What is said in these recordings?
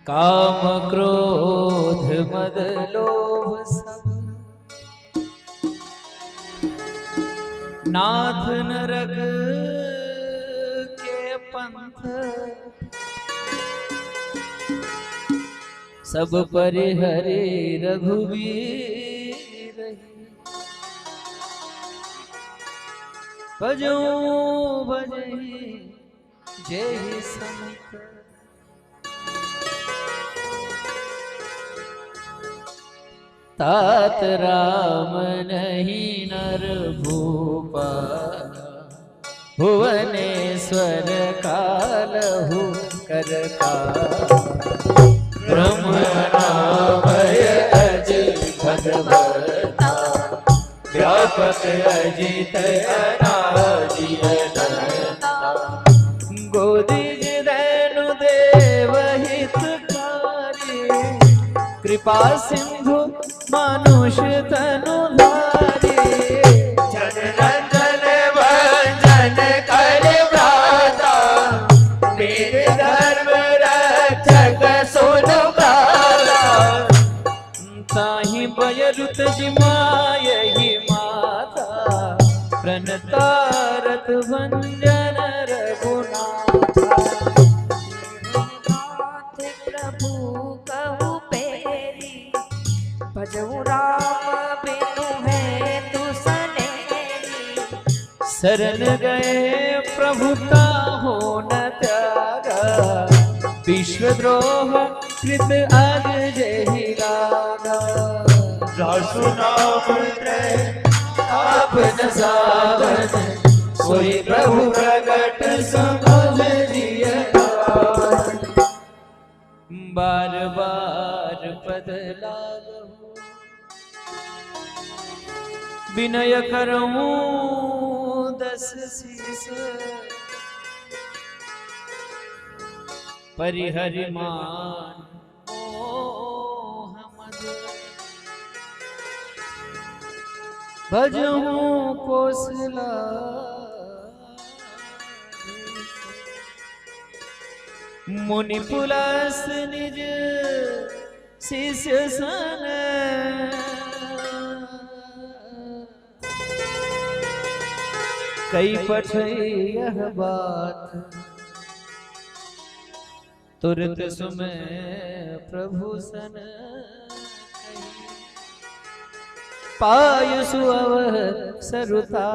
काम क्रोध मद लोभ सब नाथ नरक के पंथ सब परिहरे रघुवीर भजो भजहि जय समत तात राम नहीं नर भूपा भुवनेश्वर कालहु करका ब्रह्म नामय अज भगवता व्यापक अजित अनादि अनंता गोदिज धनु देव हितकारी कृपा सिंधु मनुष्य तनु धारी जन रंजन भंजन कर भ्राता मेरे धर्म रक्षक सुन गाला ताहि बयरुत जिमायहि माता प्रणतारत भंजन रघुनाथ प्रभु कहु पेरी भजऊ राम बिनु है तु सनेरी शरण गए प्रभुता हो न त्यागा विश्वद्रोह कृत आज जहि लागा रासु नाम त्रय आप न सावन सोई प्रभु प्रगट समझ दिय बार बार पद लागहु विनय करऊं दस शीस परिहरि मान मोह मद भजहूं कोसला मुनि पुलस निज शिष्य सन कई पठई यह बात तुरत सुमय प्रभु सन पाय सुअवह सरुता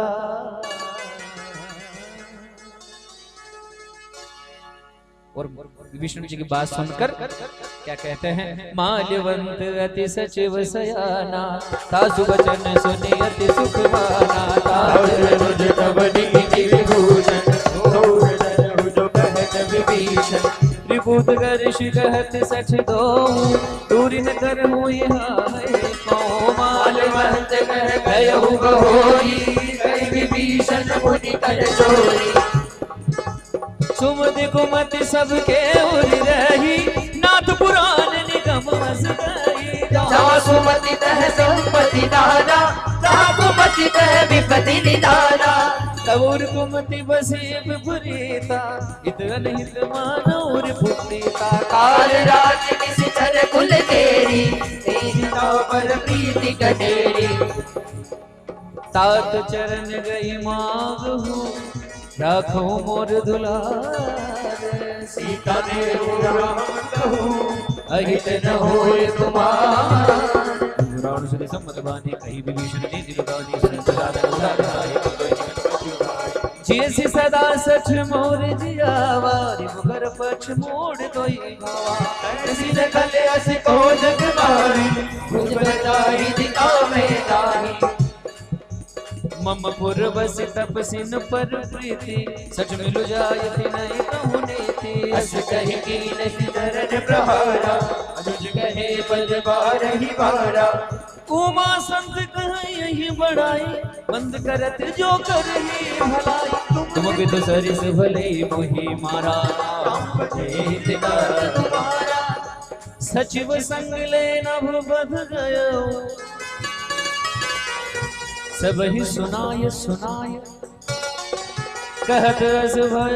और विष्णु जी की बात सुनकर क्या कहते हैं माल्यवंत अति सचिव सयाना तासु वचन सुनि अति सुख माना तारुज तब नीति विभूषण जो कहत विभीषण त्रिभुत गर्ष कहत सच दो दूरिन करहु यहाँ को माल्यवंत कह गयहु बहोरी कहि विभीषण मुनि कर चोरी सुमति कुमति सबके उरि रही नाथ पुराण निगम बस गई जहाँ सुमति तह संपत्ति दाना जहाँ कुमति तह विपत्ति निदाना तबुर कुमति बसे विपरीता इत अनहित मानौर पुत्रीता काल राज निश्चर कुल तेरी तेरी नाव पर प्रीति कटेरी तात चरण गई मांगहु राखो मोर दुलार सीता ने अहित न होय तुम्हार रावण सुनि सम्मत बानी कही विभीषण ने दिल दानी संसाधन उदाराय जैसी सदा सच मोर जियावारी मुगर पक्ष मोड़ दोई भावा ऐसी न कले अस को जग मारी मुझ बचाई दिखा में दानी मम पुर बस तपसिन पर प्रीति सच मिलु जायति नहीं कहु नीति अस कहि कीन सिधरन प्रहारा अनुज कहे पद बारहि बारा उमा संत कहि यही बड़ाई बंद करत जो करही भलाई तुम विद सरिस भले मोहि मारा तुम्हारा सचिव संग ले नभ बध गयो सब ही सुनाय सुनाय कहत रस भय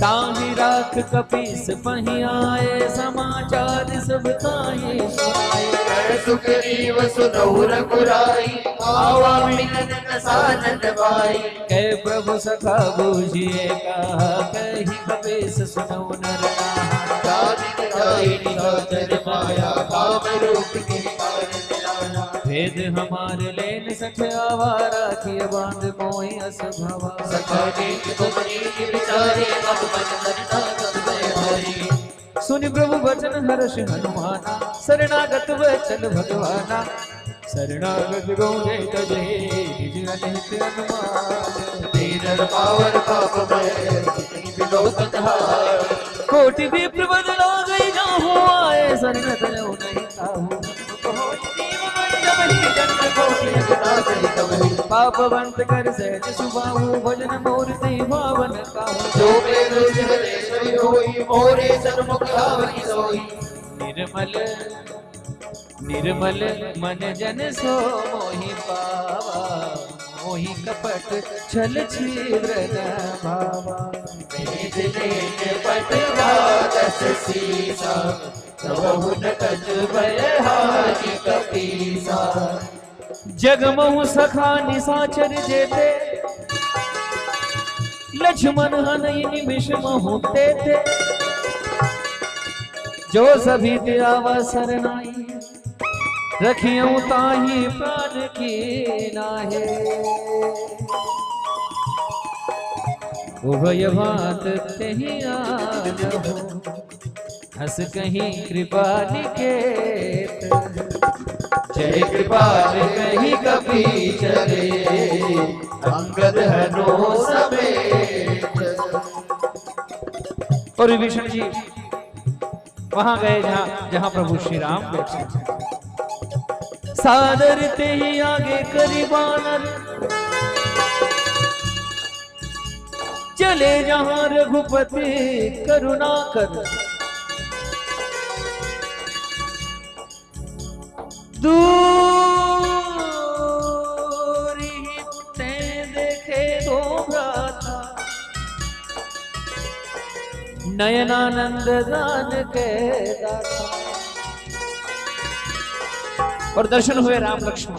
ताहि राख कपीस पहियाए समाचार सब ताहि सुनाए सुग्रीव सुनौ रघुराई आवा मिलन सानंद भाई कै प्रभु सखा बूझिए कहा कही कपीस सुनौ नर माया काम रूप के कारण भेद हमारे लेन सखे आवारा किए बांध मोहि अस भवा सखाने तुमरी विचारे अब मन करता तब हरि सुनि प्रभु वचन हर्ष हनुमाना शरणागत वचन भगवाना शरणागत गौरे तजे निज अनित अनुमान तेरर पावर पाप भय जितनी विलोकत हार कोटि विप्र बदला गई जाहु आए शरणत जो नहीं काहू पापवंत कर सहज सुबाहु भजन मोर ते भावन काहू जो मेरु जिहरे होई मोरे सन्मुख आवि सोई निर्मल निर्मल मन जन सो मोहि पावा मोहि कपट छल छिद्र भावा पटवादस सीसा सबहु न कछ भय हानि कपीसा जगमहु सखा निशाचर जेते लक्ष्मण हनई निमिष महु तेते जो सभी तेरा सरनाई रखियों ताही प्राण की नाहे उभय भात तेहि आनहु हस कहीं कृपा निकेत जय कृपाल कही कपी चले अंगद हनो समेत और विभीषण जी वहां गए जहां प्रभु श्री राम बैठे सादर ते ही आगे करी बानर चले जहां रघुपति करुणा कर दूरी ते देखे दो भ्राता नयनानंद दान के दाता और दर्शन हुए राम लक्ष्मण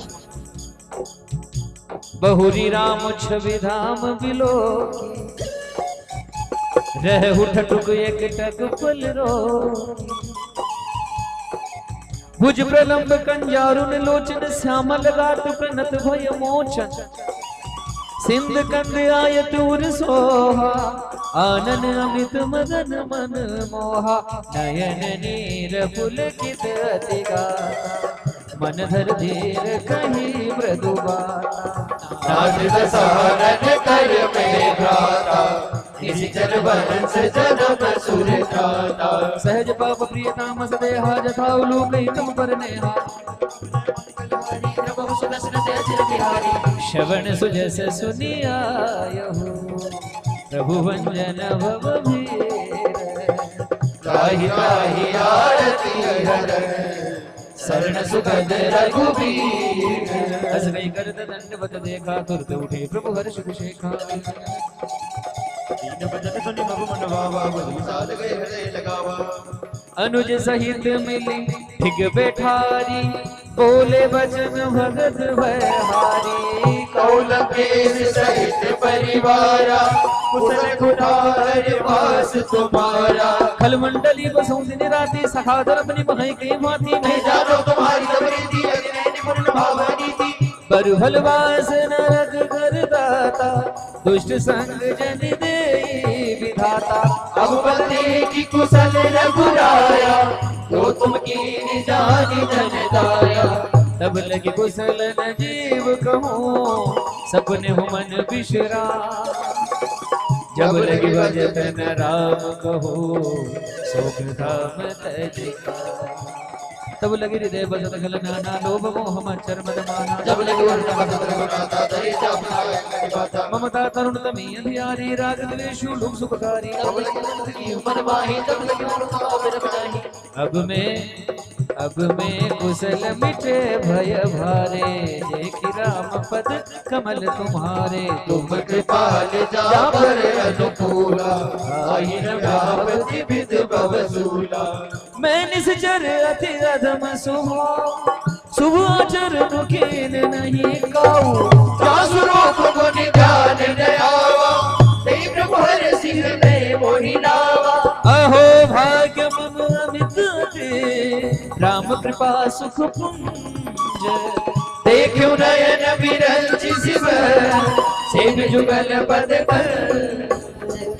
बहुरी राम छवि धाम बिलो रह उठ टुक एक टक पल रो भुज प्रलंब कंजारुन लोचन श्यामल गाट प्रणत भय मोचन सिंध कंद आयत उर सोहा आनन अमित मदन मन मोहा नयन नीर पुलकित अति गाता मन धर धीर कहीं मृदु बाता नाथ दसारन कर में भ्राता निश्चल वंश जन्म सुर त्राता सहज पाप प्रियताम सदेहा जथा उलूक हितम पर नेहा श्रवण सुजस सुनियायहु प्रभु वंजन भव भीर त्राहि त्राहि आरती हर शरण सुखद रघुबीर हस गई करत दंडवत देखा तुरत उठे प्रभु हर्ष विशेखा दीन बचन सुनि मगु मन भावा मधु साध गए हृदय लगावा अनुज सहित मिली ठिग बैठारी बोले वचन भगत भयहारी कौल केश सहित परिवारा कुशल कुठार वास तुम्हारा खलमंडली बसुंदिनी राती सखाधर अपनी महई के माती में जानो तुम्हारी समृद्धि अग्नि निपुण भावनी थी पर भलवास नरक कर दाता दुष्ट संग जन दे विधाता अब बंदे की कुशल रघुराया तो तुम की जानी धन दाया तब लगी कुशल न जीव कहूँ सपने हो मन बिशरा जब लगी भजन राम कहो सोख धाम तजिका तब लगी हृदय बसत खल नाना लोभ मोह मच्छर मद माना जब लगी वर्ष बसत रघुनाथा तरी जब नायक ममता तरुण तमी अंधियारी राग द्वेषु लुभ सुखकारी तब लगी मन माही तब लगी मन समावेश बजाही अब मैं कुशल मिटे भय भारे, देखी राम पद कमल तुम्हारे। तुम कृपाल जा पर अनुकूला, आई न गावति विद भवसूला। मैं निश्चर अति अधम स्वभाव, शुभ आचरण कीन नहीं काऊ। जासुरूप गुण ध्यान दयावा, ते प्रभु हर सिर में मोहि नावा। अहो भाग्य मम अमित अति, राम कृपा सुख पुंज। देखियो नयन विरंच शिव, सेन जुगल पद पर।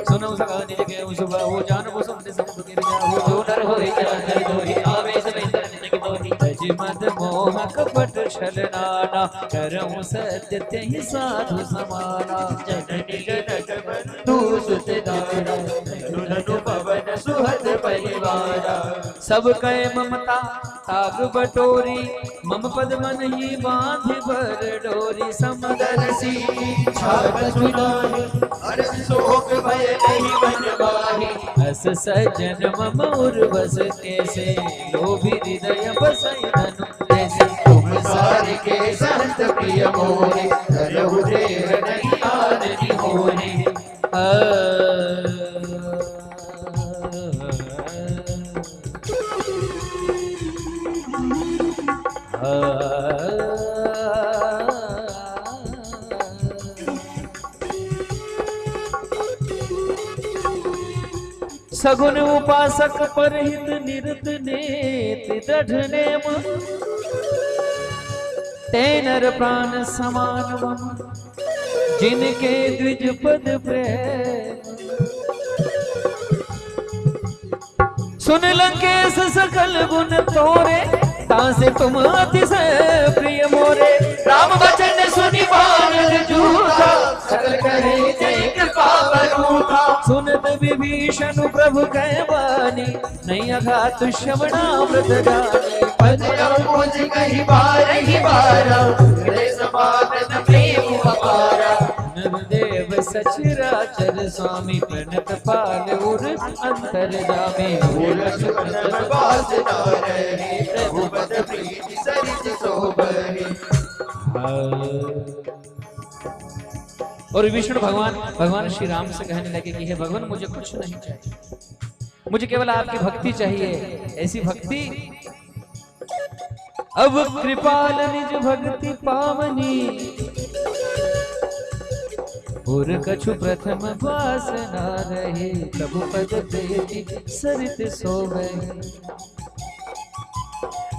सुनो सगा निज के सुबह हो जान वो सुनते समुद्र के रिया हो। जो नर होए जान दोहि, आवेश में निज के दोहि। तज मद मोह कपट छल नाना, करऊं सत्य तेहि साधु समाना। जननी जनक बंधु सुत दारा, धनु धनु पवन सुहद परिवारा। सब कहे ममता ताग बटोरी, मम पद मन ही बांध बर डोरी। समदर्शी छाप सुनाहि, अरस शोक भय नहीं बन बाहि। अस सज्जन मम उर्वस कैसे, लोभी हृदय बसई धनु जैसे। तुम सार के संत प्रिय मोरे, करहु देर नहीं आननि मोरे। सगुन उपासक परहित निरत नेति दृढ़ नेम। तेनर प्राण समान मम, जिनके द्विज पद प्रेम। सुन लंकेश सकल गुण तोरे, तासे तुम अतिशय प्रिय मोरे। राम वचन सुनि वानर जूठा, सकल कहे जय कृपा बरूठा। सुनत विभीषण प्रभु कह बानी, नहीं अघात श्रवणामृत गानी। पद अंकुज कहि बार ही बारा, हृदय समागत प्रेम अपारा। नरदेव सचराचर स्वामी, प्रणत पाल उर अंतर जामे। भूल सुख वास न रहे, प्रभु पद प्रीति सरिस सोबरे। और विष्णु भगवान श्री राम से कहने लगे कि हे भगवान, मुझे कुछ नहीं चाहिए, मुझे केवल आपकी भक्ति चाहिए। ऐसी भक्ति अब कृपाल निज भक्ति पावनी, और कछु प्रथम वासना रहे। प्रभु पद प्रीति सरित सोवे,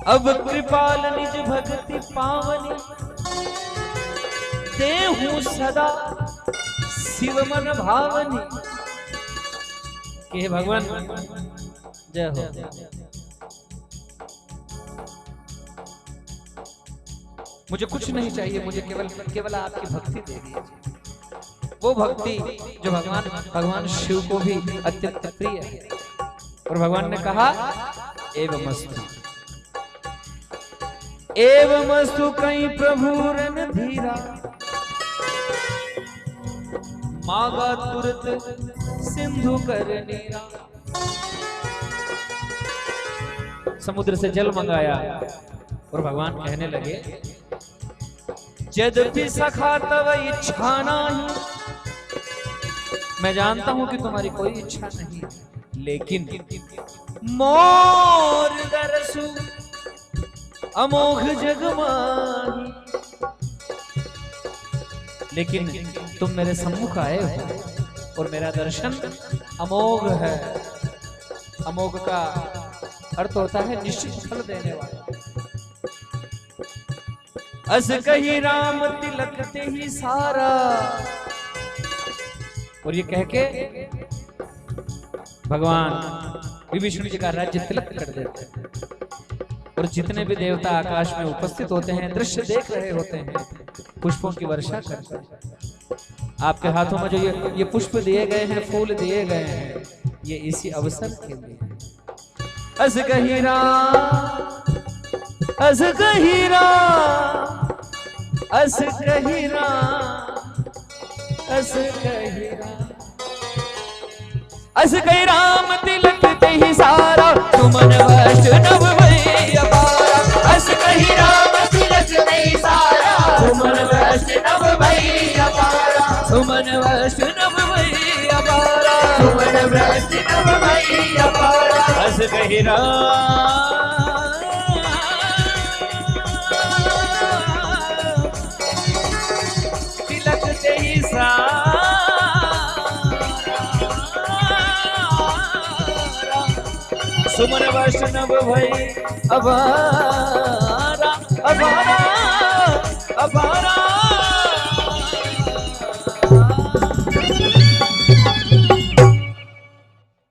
अब कृपाल निज भक्ति पावनी। देहु सदा शिव मन भावनी। के भगवान जय हो। मुझे कुछ नहीं चाहिए, मुझे केवल आपकी भक्ति दे दीजिए। वो भक्ति जो भगवान शिव को भी अत्यंत प्रिय है। और भगवान ने कहा एवमस्तु, एवमस्तु कहीं प्रभु रन धीरा। मागा तुरत सिंधु कर नीरा। समुद्र से जल मंगाया और भगवान कहने लगे, यद्यपि सखा तव इच्छा नहीं। मैं जानता हूं कि तुम्हारी कोई इच्छा नहीं, लेकिन मोर दरसु अमोघ जग माही। लेकिन तुम मेरे सम्मुख आए हो और मेरा दर्शन अमोघ है। अमोघ का अर्थ होता है निश्चित फल देने वाला। अस कही राम तिलकते ही सारा। और ये कह के भगवान विष्णु जी का राज्य तिलक कर देते हैं। और जितने भी देवता आकाश में उपस्थित होते हैं, दृश्य देख रहे होते हैं, पुष्पों की वर्षा करते हैं। आपके हाथों में जो ये पुष्प दिए गए हैं, फूल दिए गए हैं, ये इसी अवसर के लिए। अस कही राम, अस कही राम, अस कही राम, अस कही राम, अस कही राम तिलक ते ही सारा। तुमन वैष्णव भैया। वैष्णव भई अपारा, सुमन वैष्णव भई अपारा। हस कहि तिलक ते सुमन वैष्णव भई अपारा, अपारा, अपारा।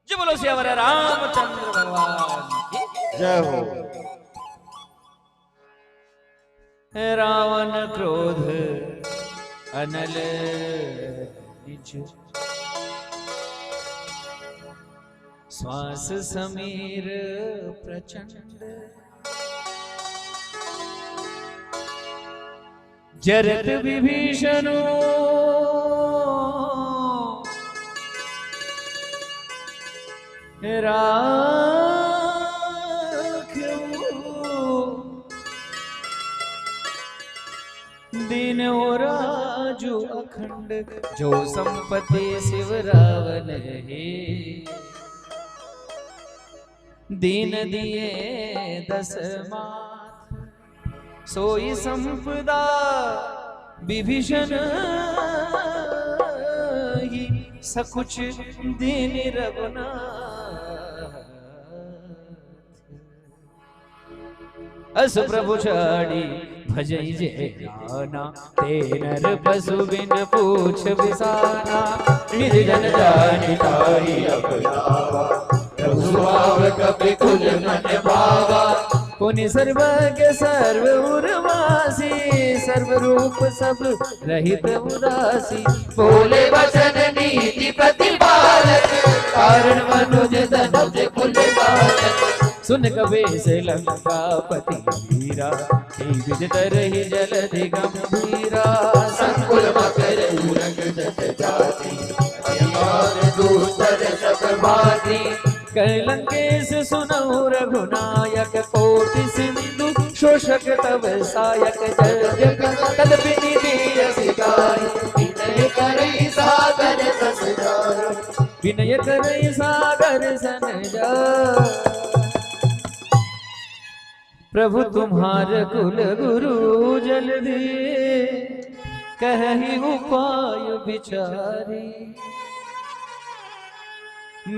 जय बोलो सियावर रामचंद्र भगवान की जय हो। रावण क्रोध अनल निज, श्वास समीर प्रचंड, जरत विभीषणो राख्यो, दीन राजु अखंड, जो संपत्ति शिव रावण है, दीन दिए 10 माथ, सोई संपदा विभीषण ही, सकुच दीन रघुनाथ। अस प्रभु छाड़ी भजई जे गाना, ते नर पशु बिन पूछ बिसाना, निज जन जानिताई अपनावा, प्रभु भाव कपि कुल मन भावा, पुनि सर्वज्ञ सर्व उर्वासी, सर्वरूप सब रहित उदासी, बोले वचन नीति प्रतिपालक, कारण मनुज धनुज कुल बालक। सुन कबीर से लंकापति वीरा, विदित रही जलधि गंभीरा, संकुल मकर उरग जट जाति, अतिमान दूसर सब भांति। कह लंकेश सुनऊ रघुनायक, कोटि सिंधु शोषक तब सायक, जग तदपि निधि सिखाई, विनय करई सागर सस जाई, विनय करई सागर सन जाई। प्रभु तुम्हार कुल गुरु जल दिए, कहि उपाय विचारी,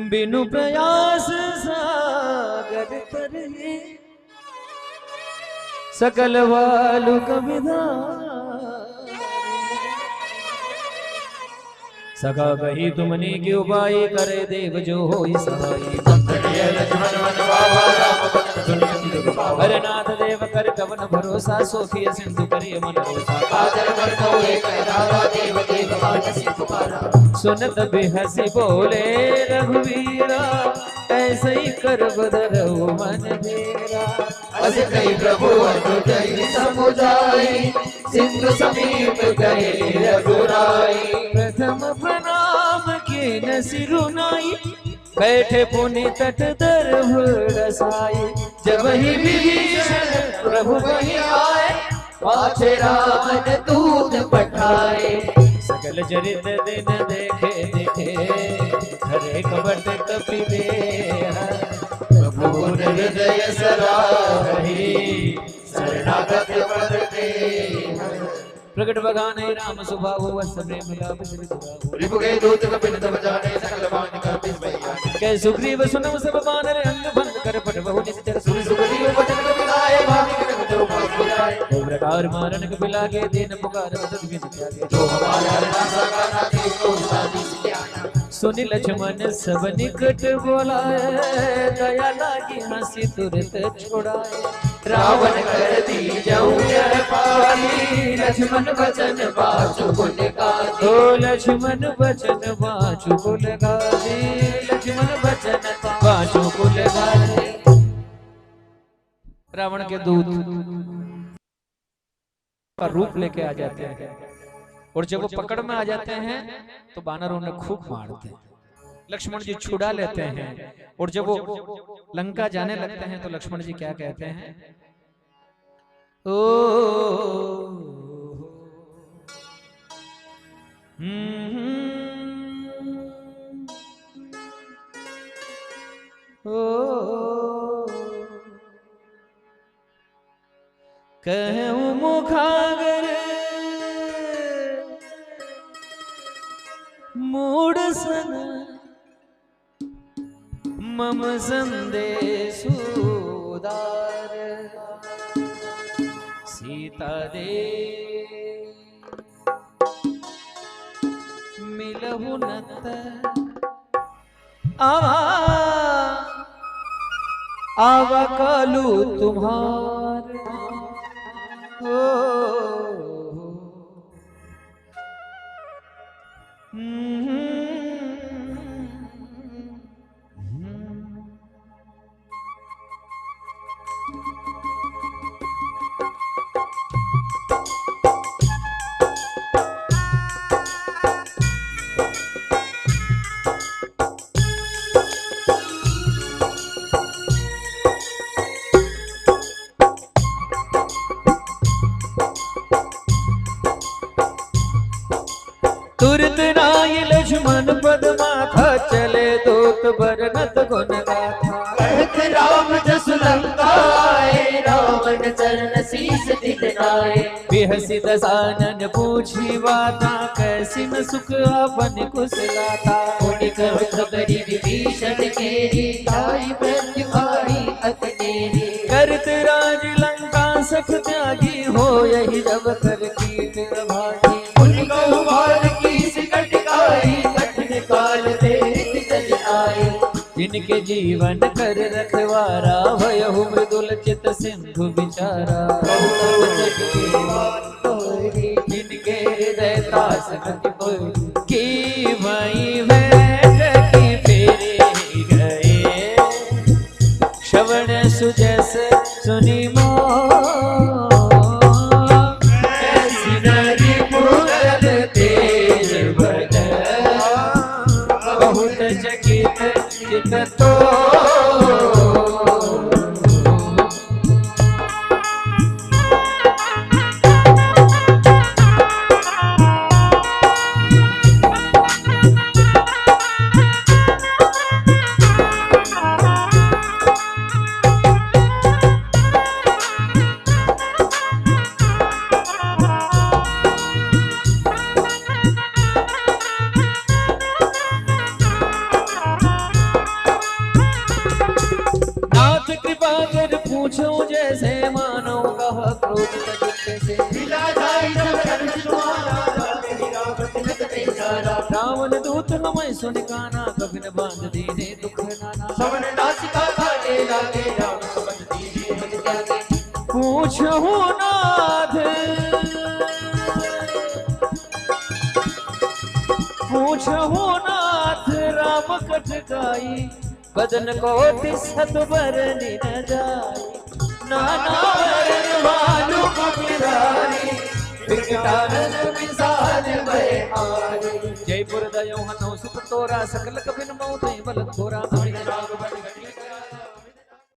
बिनु प्रयास सागर तरहि, सकल वालुक विधारी। सका कही तुमने के उपाय, करे देव जो होई सहाय। हरे नाथ देव कर कवन भरोसा, सोफिय सिंधु करिय मन रोसा। सुनत बिहसी बोले रघुवीरा, ऐसे ही कर बदरऊ मन मेरा। अस कई प्रभु अनुजई समुझाई, सिंधु समीप गए रघुराई। प्रथम प्रणाम कीन सिरुनाई, बैठे पुनि तट दर्भ रसाई। जब ही विभीषण प्रभु वहीं आए, पाछे रावण दूत पठाए। सकल चरित दिन देखे देखे, हरे कपट कपि देह। प्रभु हृदय सराही, शरणागत पद देह। प्रकट बगाने राम सुभाव, वस्त प्रेम लाभ श्री सुभाव। रिपु के दूत कपिन तब जाने, सकल बाण का बिस्मया। कै सुग्रीव सुनव सब बानर, अंग भंग कर पट बहु निश्चर। सुनि सुग्रीव वचन कपिलाए, भागि क्रम जो पास बुलाए। दो प्रकार मारन कपिलागे, दीन पुकार बदन बिन त्यागे। जो हमारा हरना गाना, तो साधी सियाना। सुनि लक्ष्मण सब निकट बोलाए, दया लागी हंसी तुरत छुड़ाए। रावण कर दी जऊ जर पाली, लक्ष्मण वचन बाचु कुल गादी। ओ लक्ष्मण वचन बाचु कुल गादी, लक्ष्मण वचन बाचु कुल गादी। रावण के दूत का रूप लेके आ जाते हैं, और जब वो पकड़ में आ जाते हैं तो बानर उन्हें खूब मारते हैं। लक्ष्मण जी छुड़ा लेते हैं, और जब वो लंका जाने लगते हैं तो लक्ष्मण जी क्या कहते हैं? ओ कहूँ मुखागर मूड सन मम संदेशुदार सीता दे मिलहु नत आवा कालू तुम्हार तुरत राय लक्ष्मण पद माथा चले दूत बरनत गुण गाथा कहत राम जस लंकाए रावण चरण शीस दिखलाए बिहसी दसानन पूछी बाता कैसी न सुख आपन कुशलाता उनि कह खबरि विभीषण केरी ताई मृत्यु आई अतनेरी करत राज लंका सख त्यागी हो यही जब कर कीट भागी उनि कहु बाल की सिकट गाई कठिन काल देत चल आए जिनके जीवन कर रखवारा भयहु मृदुल चित सिंधु विचारा जिनके हृदय त्रास की वही बैठ की फेरे गए श्रवण सुजस सुनी ऐसी नरी पूरन तेज बन बहुत चकित चित तो पूछो जैसे मानो कहा क्रोध तजुते से मिला जाई सब अर्थ तुम्हारा तेरी रावत लग बेचारा रावण दूत हमें सुन काना कभिन बांध दीने दुख नाना सवन नासिका खाने लागे राम समझ दीजिए मन त्यागे पूछो नाथ पूछो नाथ राम कटकाई बदन को तिसत बरनी न जाई नाना वरण वालु कपिरारी विकटानन विसार भय हारी जयपुर दयो हनो सुख तोरा सकल कपिन मोते बल थोरा